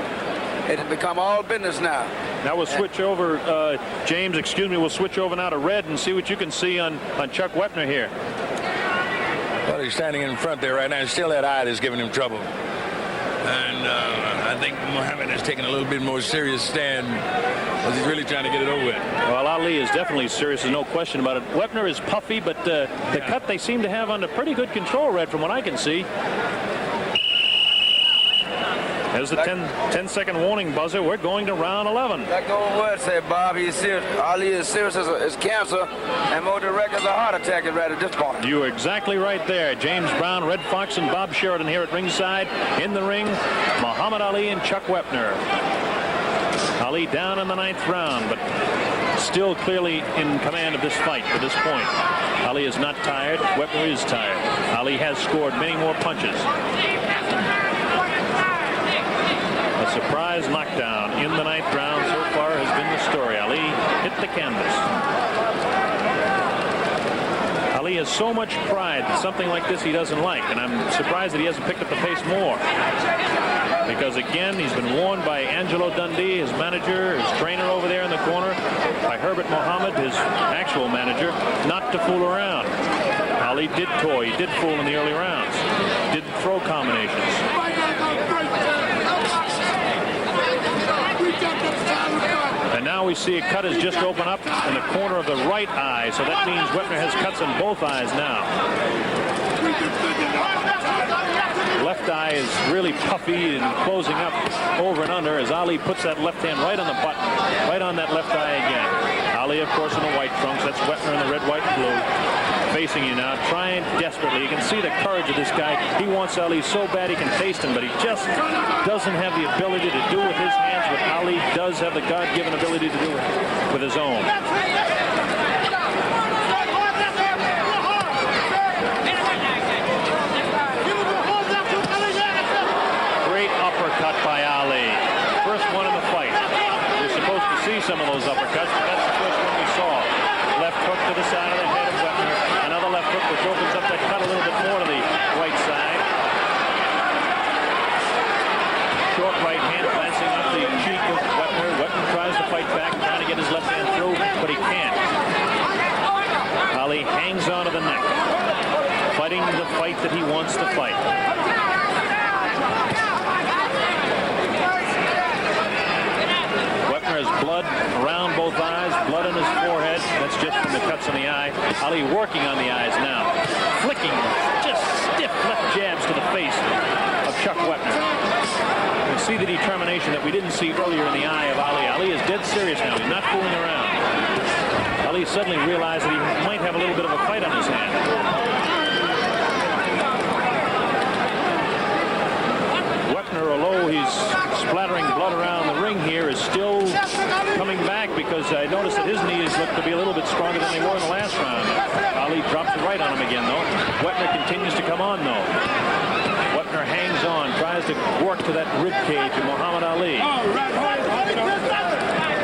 It has become all business now. Now we'll switch over, James, excuse me, we'll switch over now to red and see what you can see on Chuck Wepner here. Well, he's standing in front there right now. It's still that eye that's giving him trouble. And I think Muhammad has taken a little bit more serious stand as he's really trying to get it over with. Well, Ali is definitely serious. There's no question about it. Wepner is puffy, but the cut they seem to have under pretty good control, Red, from what I can see. There's the 10-second warning buzzer. We're going to round 11. Like the old word said, Bob, he's serious. Ali is serious as cancer, and more direct as a heart attack right at this point. You are exactly right there. James Brown, Red Fox, and Bob Sheridan here at ringside. In the ring, Muhammad Ali and Chuck Wepner. Ali down in the 9th round, but still clearly in command of this fight to this point. Ali is not tired. Wepner is tired. Ali has scored many more punches. A surprise knockdown in the 9th round so far has been the story. Ali hit the canvas. Ali has so much pride that something like this he doesn't like, and I'm surprised that he hasn't picked up the pace more. Because again, he's been warned by Angelo Dundee, his manager, his trainer over there in the corner, by Herbert Mohammed, his actual manager, not to fool around. Ali did toy, he did fool in the early rounds, didn't throw combinations. And now we see a cut has just opened up in the corner of the right eye, so that means Wepner has cuts in both eyes now. Left eye is really puffy and closing up over and under as Ali puts that left hand right on the button, right on that left eye again. Ali, of course, in the white trunks. That's Wepner in the red, white, and blue. Facing you now, trying desperately. You can see the courage of this guy. He wants Ali so bad he can taste him, but he just doesn't have the ability to do with his hands what Ali does have the God-given ability to do with his own. Great uppercut by Ali. First one in the fight. We're supposed to see some of those uppercuts, but that's the first one we saw. Left hook to the side of the head of Wepner. Another left hook which opens up that cut a little bit more to the right side. Short right hand glancing up the cheek of Wepner. Wepner tries to fight back, trying to get his left hand through, but he can't. Ali hangs on to the neck, fighting the fight that he wants to fight. Wepner has blood around both eyes, blood on his forehead. That's just from the cuts in the eye. Ali working on the eyes now, flicking just stiff left jabs to the face of Chuck Wepner. You see the determination that we didn't see earlier in the eye of Ali. Ali is dead serious now. He's not fooling around. Ali suddenly realized that he might have a little bit of a fight on his hand. Wepner, although he's splattering blood around the ring here, is still coming back because I noticed that his knees look to be a little bit stronger than they were in the last round. Ali drops the right on him again, though. Wepner continues to come on, though. Wepner hangs on, tries to work to that rib cage of Muhammad Ali.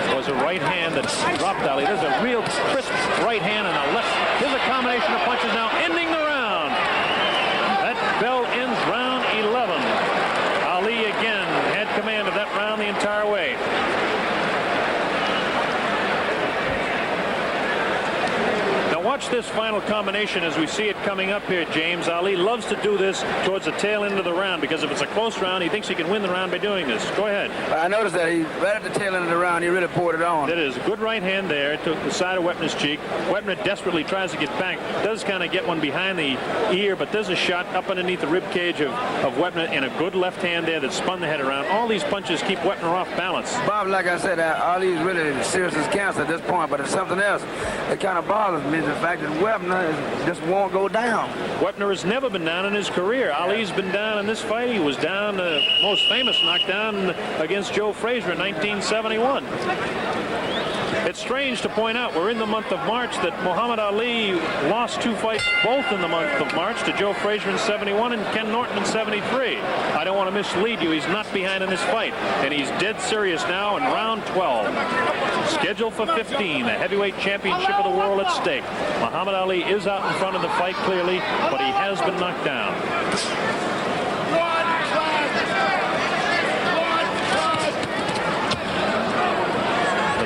It was a right hand that dropped Ali. There's a real crisp right hand and a left. Here's a combination of punches now, ending the round. That bell ends round 11. Ali again had command of that round the entire way. Watch this final combination as we see it coming up here, James. Ali loves to do this towards the tail end of the round because if it's a close round, he thinks he can win the round by doing this. Go ahead. I noticed that he right at the tail end of the round, he really poured it on. That is a good right hand there to the side of Wepner's cheek. Wepner desperately tries to get back. Does kind of get one behind the ear, but there's a shot up underneath the rib cage of Wepner and a good left hand there that spun the head around. All these punches keep Wepner off balance. Bob, like I said, Ali's really serious as cancer at this point, but it's something else that kind of bothers me. The fact that Wepner just won't go down. Wepner has never been down in his career. Ali's been down in this fight. He was down, the most famous knockdown against Joe Frazier in 1971. It's strange to point out we're in the month of March that Muhammad Ali lost two fights both in the month of March to Joe Frazier in 71 and Ken Norton in 73. I don't want to mislead you. He's not behind in this fight, and he's dead serious now in round 12. Scheduled for 15, the heavyweight championship of the world at stake. Muhammad Ali is out in front of the fight clearly, but he has been knocked down.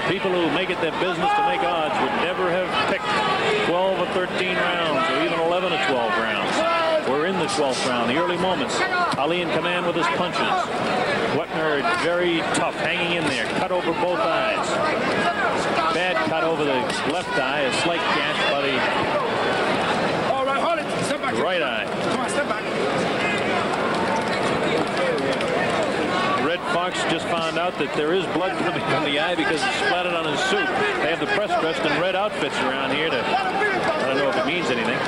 People who make it their business to make odds would never have picked 12 or 13 rounds or even 11 or 12 rounds. We're in the 12th round, the early moments. Ali in command with his punches. Wepner very tough, hanging in there. Cut over both eyes. Bad cut over the left eye, a slight gash by the right eye. Come on, step back. Red Fox just found out that there is blood coming from the eye because it's splattered on his suit. They have the press dressed in red outfits around here to, I don't know if it means anything.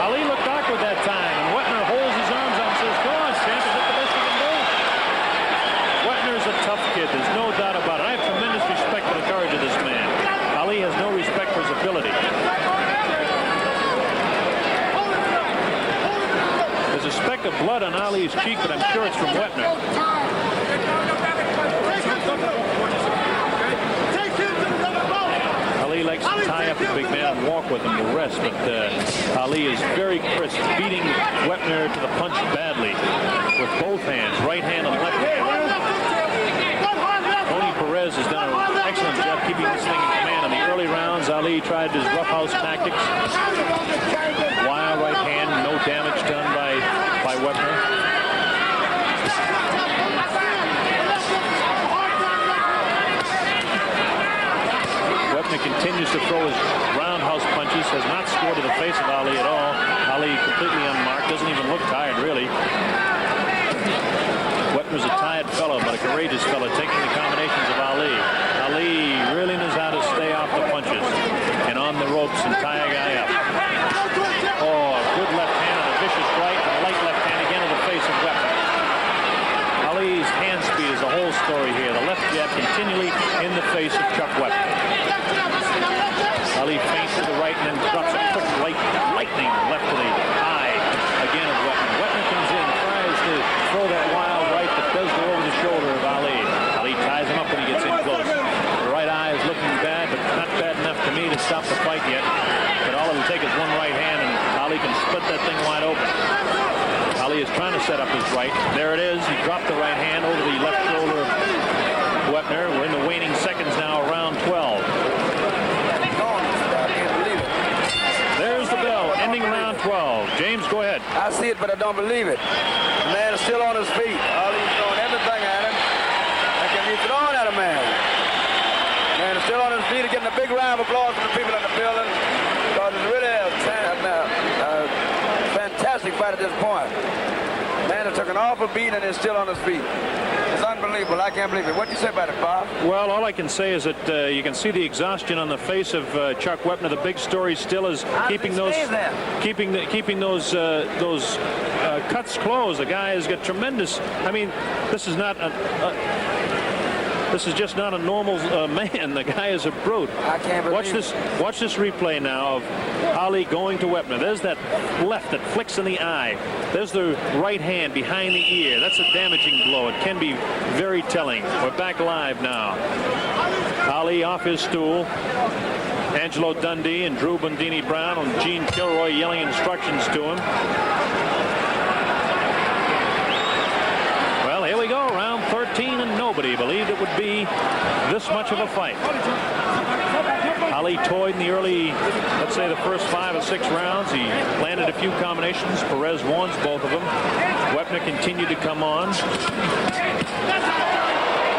Ali looked awkward that time, and Wepner holds his arms out and says, "Go on, champ, is that the best you can do?" Wepner's a tough kid, there's no doubt about it. I have tremendous blood on Ali's cheek, but I'm sure it's from Wepner. Ali likes to tie up the big man and walk with him to rest, but Ali is very crisp, beating Wepner to the punch badly with both hands, right hand and left hand. Tony Perez has done an excellent job keeping this thing in command. In the early rounds, Ali tried his roughhouse tactics. Wild right hand, no damage done by Wepner. Wepner continues to throw his roundhouse punches, has not scored to the face of Ali at all. Ali completely unmarked, doesn't even look tired, really. Wepner's a tired fellow, but a courageous fellow, taking the combinations of Ali. Ali really knows how to stay off the punches and on the ropes and tie a guy up. Oh, a good left hand and a vicious right, and a light left hand again in the face of Wepner. Ali's hand speed is the whole story here. The left jab continually in the face of Chuck Wepner. Ali feints to the right and then drops a quick lightning left to the eye again of Wepner. Wepner comes in, tries to throw that wild right that does go over the shoulder of Ali. Ali ties him up when he gets in close. The right eye is looking bad, but not bad enough to me to stop the fight yet. But all it will take is one right hand, and Ali can split that thing wide open. Ali is trying to set up his right. There it is. He dropped the right hand over the left shoulder of Wepner. We're in the waning seconds now, round 12. There's the bell, ending round 12. James, go ahead. I see it, but I don't believe it. The man is still on his feet. Ali's throwing everything at him that can be thrown at a man. The man is still on his feet, getting a big round of applause from the people in the building. Because it's really a fantastic fight at this point. The man has took an awful beat and is still on his feet. It's unbelievable. I can't believe it. What do you say about it, Bob? Well, all I can say is that you can see the exhaustion on the face of Chuck Wepner. The big story still is keeping those cuts closed. The guy has got tremendous. I mean, this is not this is just not a normal man. The guy is a brute. I can't believe Watch this replay now of Ali going to Wepner. There's that left that flicks in the eye. There's the right hand behind the ear. That's a damaging blow. It can be very telling. We're back live now. Ali off his stool. Angelo Dundee and Drew Bundini Brown and Gene Kilroy yelling instructions to him. Well, here we go. Round 13, and nobody believed it would be this much of a fight. Ali toyed in the early, let's say the first 5 or 6 rounds. He landed a few combinations. Perez won both of them. Wepner continued to come on.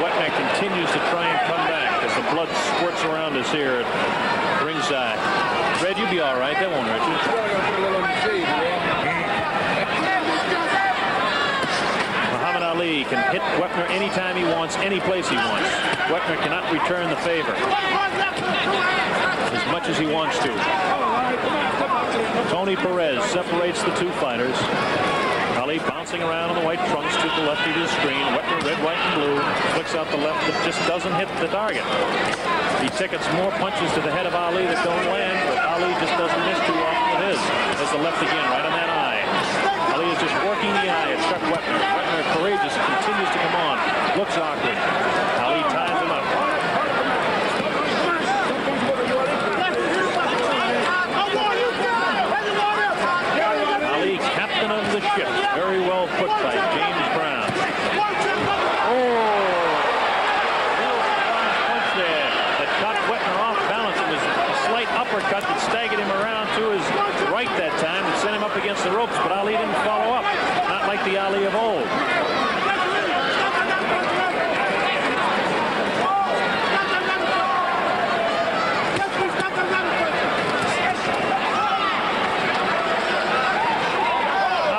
Wepner continues to try and come back as the blood squirts around us here at ringside. Red, you'll be all right. That won't hurt you. Muhammad Ali can hit Wepner anytime he wants, any place he wants. Wepner cannot return the favor as much as he wants to. Tony Perez separates the two fighters. Ali bouncing around on the white trunks to the left of his screen. Wepner, red, white, and blue, flicks out the left that just doesn't hit the target. He tickets more punches to the head of Ali that don't land, but Ali just doesn't miss too often with his. There's the left again, right on that eye. Ali is just working the eye at Chuck Wepner. Wepner, courageous, continues to come on. Looks awkward. Ali ties him up. Ali, captain of the ship. Very well put by James Brown. Uppercut that staggered him around to his right that time and sent him up against the ropes, but Ali didn't follow up. Not like the Ali of old.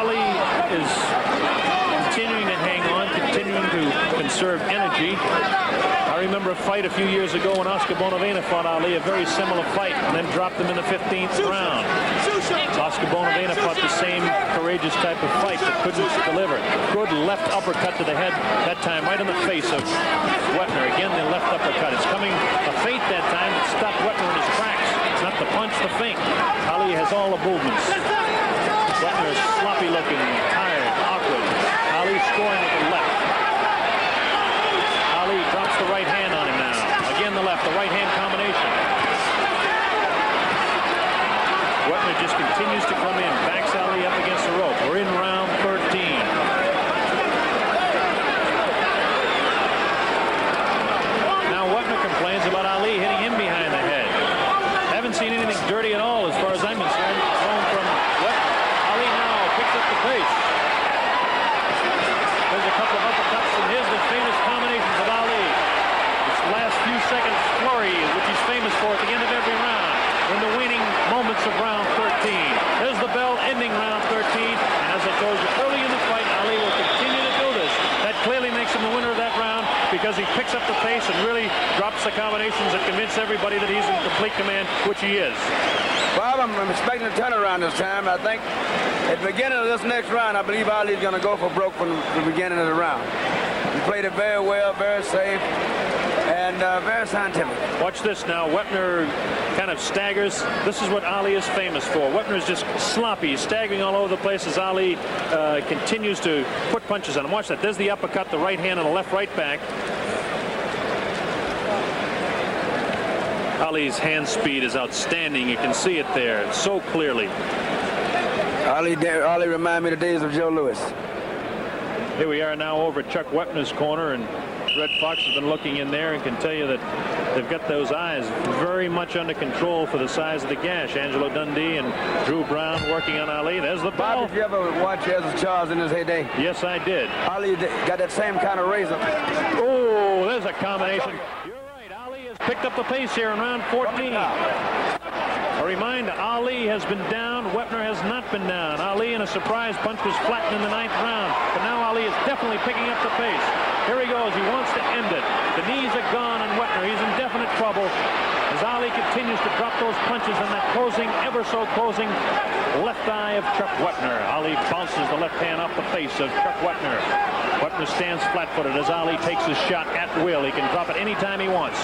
Ali is continuing to hang on, continuing to conserve energy. I remember a fight a few years ago when Oscar Bonavena fought Ali, a very similar fight, and then dropped him in the 15th round. Oscar Bonavena fought the same courageous type of fight, but couldn't deliver. Good left uppercut to the head, that time right in the face of Wepner. Again, the left uppercut. It's coming a feint that time that stopped Wepner in his tracks. Not the punch, the feint. Ali has all the movements. Wepner is sloppy looking, tired, awkward. continues to come in, backs Ali up against the rope. We're in round 13. Now Wepner complains about Ali hitting him behind the head. Haven't seen anything dirty at all as far as I'm concerned. Thrown from Wepner. Ali now picks up the pace. There's a couple of uppercuts, and here's the famous combinations of Ali. This last few seconds flurry, which he's famous for at the end of every round, in the waning moments of round 13. There's the bell ending round 13, and as I told you early in the fight, Ali will continue to do this. That clearly makes him the winner of that round because he picks up the pace and really drops the combinations that convince everybody that he's in complete command, which he is. Bob, I'm expecting a turnaround this time. I think at the beginning of this next round, I believe Ali's going to go for broke from the beginning of the round. He played it very well, very safe, and very scientific. Watch this now. Wepner kind of staggers. This is what Ali is famous for. Wepner is just sloppy. He's staggering all over the place as Ali continues to put punches on him. Watch that. There's the uppercut, the right hand, and the left right back. Ali's hand speed is outstanding. You can see it there so clearly. Ali reminded me of the days of Joe Louis. Here we are now over at Chuck Wepner's corner, and Red Fox has been looking in there and can tell you that they've got those eyes very much under control for the size of the gash. Angelo Dundee and Drew Brown working on Ali. There's the ball. Bob, did you ever watch Ezra Charles in his heyday? Yes, I did. Ali got that same kind of razor. Oh, there's a combination. You're right. Ali has picked up the pace here in round 14. A reminder, Ali has been down. Wepner has not been down. Ali in a surprise punch was flattened in the 9th round. But now Ali is definitely picking up the pace. Here he goes. He wants to end it. The knees are gone on Wepner. He's in definite trouble as Ali continues to drop those punches in that closing, ever so closing left eye of Chuck Wepner. Ali bounces the left hand off the face of Chuck Wepner. Wepner stands flat-footed as Ali takes his shot at will. He can drop it anytime he wants.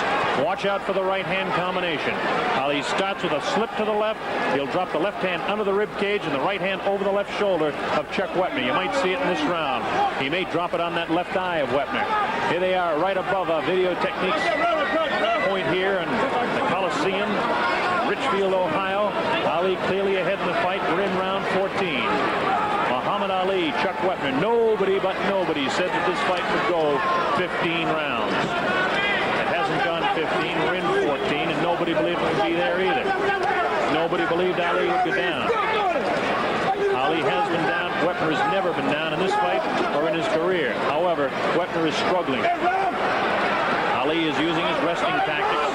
Watch out for the right hand combination. Ali starts with a slip to the left. He'll drop the left hand under the rib cage and the right hand over the left shoulder of Chuck Wepner. You might see it in this round. He may drop it on that left eye of Wepner. Here they are right above a Video Techniques point here in the Coliseum, Richfield, Ohio. Ali clearly ahead in the fight. We're in round 14. Muhammad Ali, Chuck Wepner. Nobody but nobody said that this fight would go 15 rounds. It hasn't gone 15. We're in 14, and nobody believed it would be there either. Nobody believed Ali would go down. Ali has been down. Wepner has never been down in this fight or in his career. However, Wepner is struggling. Ali is using his wrestling tactics.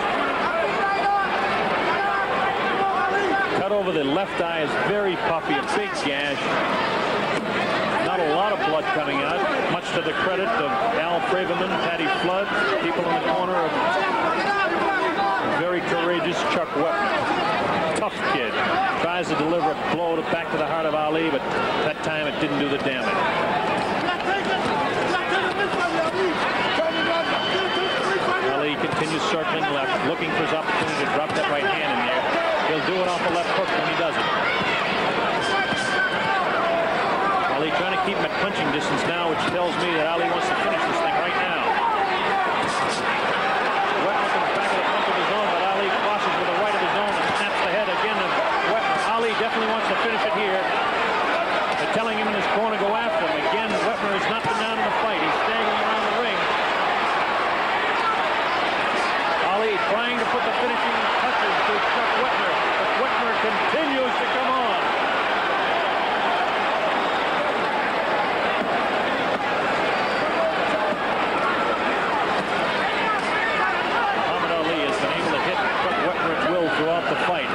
Cut over the left eye is very puffy, a big gash. Not a lot of blood coming out, much to the credit of Al Braverman, Patty Flood, people in the corner of very courageous Chuck Wepner. Tough kid. Tries to deliver a blow back to the heart of Ali, but that time it didn't do the damage. Ali continues circling left, looking for his opportunity to drop that right hand in there. He'll do it off the left hook when he does it. Ali trying to keep him at punching distance now, which tells me that Ali wants to finish this thing right now. Wepner comes back with a punch of his own, but Ali crosses with the right of his own and snaps the head again of Wepner. Ali definitely wants to finish it here. They're telling him in his corner to go after him. Again, Wepner has not been down in the fight. He's staggering around the ring. Ali trying to put the finishing touches to Chuck Wepner, but Wepner continues to come on. Muhammad Ali has been able to hit Chuck Wepner at will throughout the fight.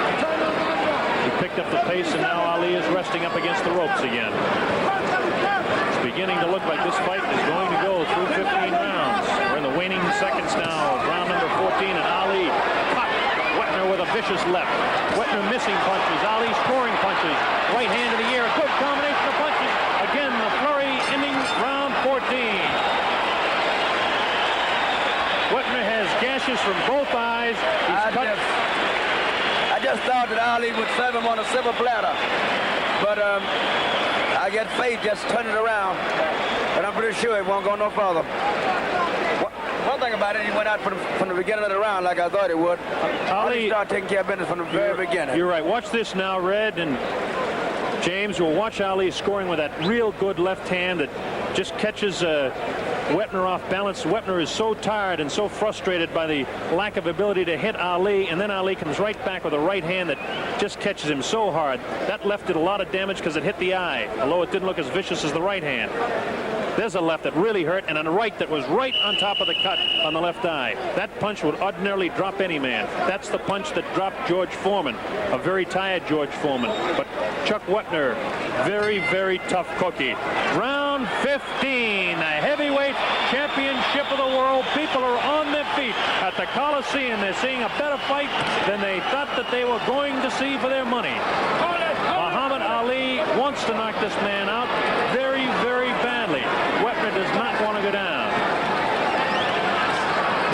He picked up the pace, and now Ali is resting up against the ropes again. It's beginning to look like this fight is going to go through 15 rounds. We're in the waning seconds now of round number 14, and Ali caught Wepner with a vicious left. Wepner missing punches. Ali scoring punches. Right hand in the air. A good combination of punches. Again, the flurry ending round 14. Wepner has gashes from both eyes. I just thought that Ali would serve him on a silver platter. But I get fate just turning around. But I'm pretty sure it won't go no further. One thing thing about it, he went out from the beginning of the round like I thought he would. Ali started taking care of business from the very beginning. You're right. Watch this now, Red and James. We'll watch Ali scoring with that real good left hand that just catches Wepner off balance. Wepner is so tired and so frustrated by the lack of ability to hit Ali, and then Ali comes right back with a right hand that just catches him so hard. That left did a lot of damage because it hit the eye, although it didn't look as vicious as the right hand. There's a left that really hurt, and a right that was right on top of the cut on the left eye. That punch would ordinarily drop any man. That's the punch that dropped George Foreman, a very tired George Foreman. But Chuck Wepner, very, very tough cookie. Round 15, the heavyweight championship of the world. People are on their feet at the Coliseum. They're seeing a better fight than they thought that they were going to see for their money. Muhammad Ali wants to knock this man out very, very badly. Wepner does not want to go down.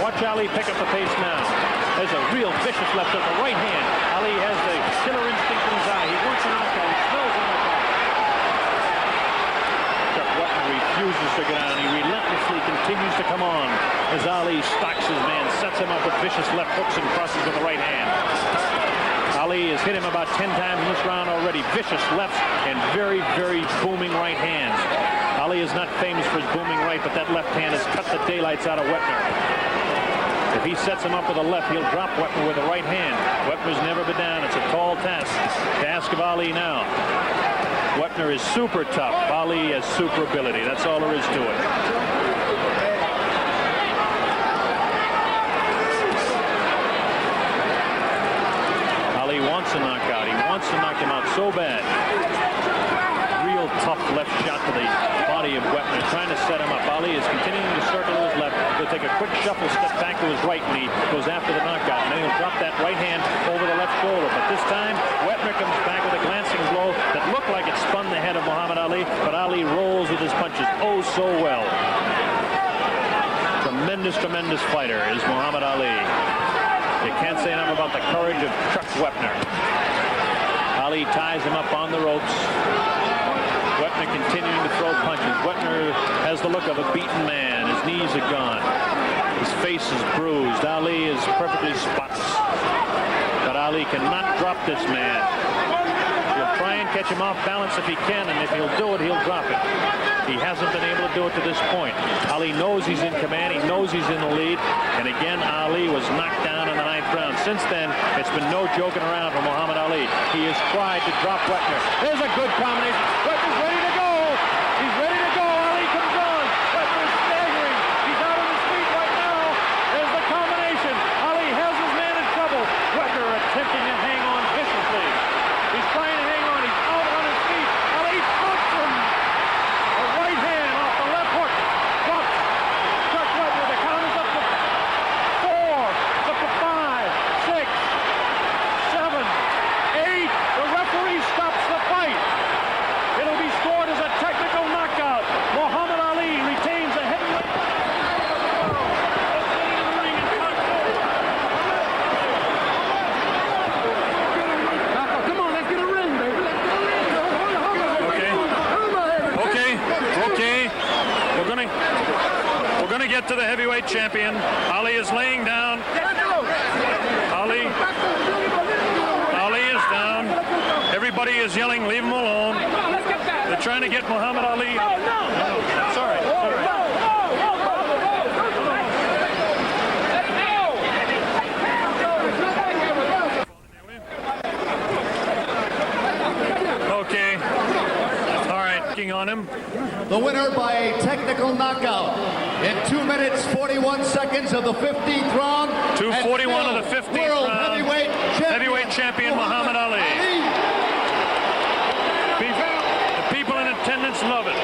Watch Ali pick up the pace now. There's a real vicious left with the right hand. Ali has the killer instinct in his eye. He wants a knockout. He smells a knockout. Chuck Wepner refuses to go down. He relentlessly continues to come on as Ali stalks his man, sets him up with vicious left hooks and crosses with the right hand. Ali has hit him about 10 times in this round already. Vicious lefts and very, very booming right hands. Ali is not famous for his booming right, but that left hand has cut the daylights out of Wepner. If he sets him up with a left, he'll drop Wepner with a right hand. Wepner's never been down. It's a tall task to ask of Ali now. Wepner is super tough. Ali has super ability. That's all there is to it. Ali wants a knockout. He wants to knock him out so bad. Real tough left shot to the body of Wepner, trying to set him up. Ali is continuing to circle to his left. He'll take a quick shuffle step back to his right, and he goes after the knockout. And then he'll drop that right hand over the left shoulder. But this time, Wepner comes back with a glancing blow that looked like it spun the head of Muhammad Ali, but Ali rolls with his punches oh so well. Tremendous, tremendous fighter is Muhammad Ali. You can't say enough about the courage of Chuck Wepner. Ali ties him up on the ropes. Wepner continuing to throw punches. Wepner has the look of a beaten man. His knees are gone. His face is bruised. Ali is perfectly spotless. But Ali cannot drop this man. He'll try and catch him off balance if he can, and if he'll do it, he'll drop it. He hasn't been able to do it to this point. Ali knows he's in command. He knows he's in the lead. And again, Ali was knocked down in the 9th round. Since then, it's been no joking around for Muhammad Ali. He has tried to drop Wepner. There's a good combination. Wepner's ready to go. He's ready to go. Ali comes on. Wepner is staggering. He's out on his feet right now. There's the combination. Ali has his man in trouble. Wepner attempting to hang on viciously. He's trying to hang on. He's out on his feet. Ali puts him. A right hand off the left hook. Drops. Chuck Wepner. The count is up to 4. Up to 5, 6, 7, 8. The referee stops the fight. It'll be scored as a technical knockout. Muhammad Ali retains the heavyweight. Come on, let's get a ring, baby. Let's get a ring. Okay. We're gonna get to the heavyweight champion. Ali is laying down. Ali is down. Everybody is yelling, leave him alone. They're trying to get Muhammad Ali. No. It's all right. Okay. All right. On him. The winner by a technical knockout in 2 minutes 41 seconds of the 15th round. 2:41 of the 15th world round. Heavyweight champion Muhammad Ali. The people in attendance love it.